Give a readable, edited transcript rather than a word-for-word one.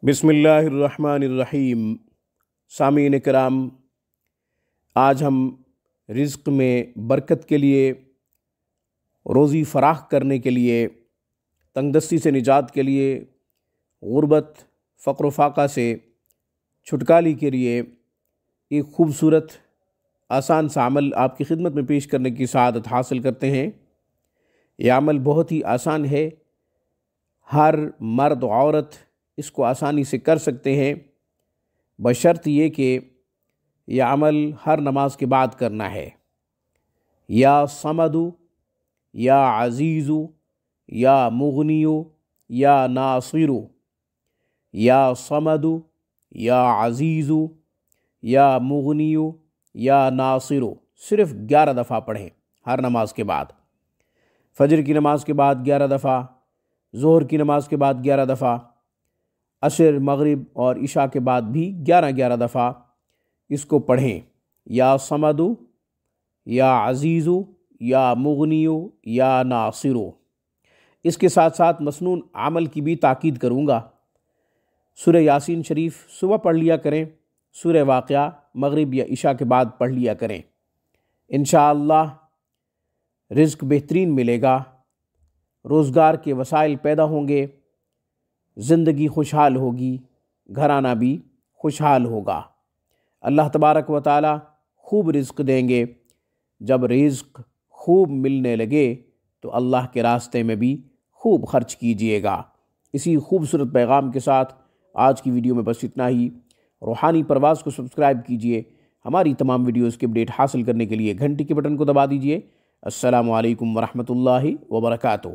بسم اللہ الرحمن الرحیم۔ سامعین کرام، آج ہم رزق میں برکت کے لیے، روزی فراخ کرنے کے لیے، تنگ دستی سے نجات کے لیے، غربت فقر و فاقہ سے چھٹکالی کے لیے ایک خوبصورت آسان سا عمل آپ کی خدمت میں پیش کرنے کی سعادت حاصل کرتے ہیں۔ یہ عمل بہت ہی آسان ہے، ہر مرد و عورت اس کو آسانی سے کر سکتے ہیں، بشرط یہ کہ یہ عمل ہر نماز کے بعد کرنا ہے۔ یا صمدو، یا عزیزو، یا مغنیو، یا ناصرو، یا صمدو، یا عزیزو، یا مغنیو، یا ناصرو، صرف 11 دفعہ پڑھیں ہر نماز کے بعد۔ فجر کی نماز کے بعد 11 دفعہ، ظہر کی نماز کے بعد 11 دفعہ، عصر، مغرب اور عشاء کے بعد بھی 11 دفعہ اس کو پڑھیں۔ یا صمدو، یا عزیزو، یا مغنیو، یا ناصرو۔ اس کے ساتھ ساتھ مسنون عمل کی بھی تاکید کروں گا۔ سورہ یاسین شریف صبح پڑھ لیا کریں، سورہ واقعہ مغرب یا عشاء کے بعد پڑھ لیا کریں۔ انشاءاللہ رزق بہترین ملے گا، روزگار کے وسائل پیدا ہوں گے، زندگی خوشحال ہوگی، گھرانہ بھی خوشحال ہوگا۔ اللہ تبارک و تعالی خوب رزق دیں گے۔ جب رزق خوب ملنے لگے تو اللہ کے راستے میں بھی خوب خرچ کیجئے گا۔ اسی خوبصورت پیغام کے ساتھ آج کی ویڈیو میں بس اتنا ہی۔ روحانی پرواز کو سبسکرائب کیجئے۔ ہماری تمام ویڈیوز کی اپڈیٹ حاصل کرنے کے لیے گھنٹی کے بٹن کو دبا دیجئے۔ السلام علیکم ورحمۃ اللہ وبرکاتہ۔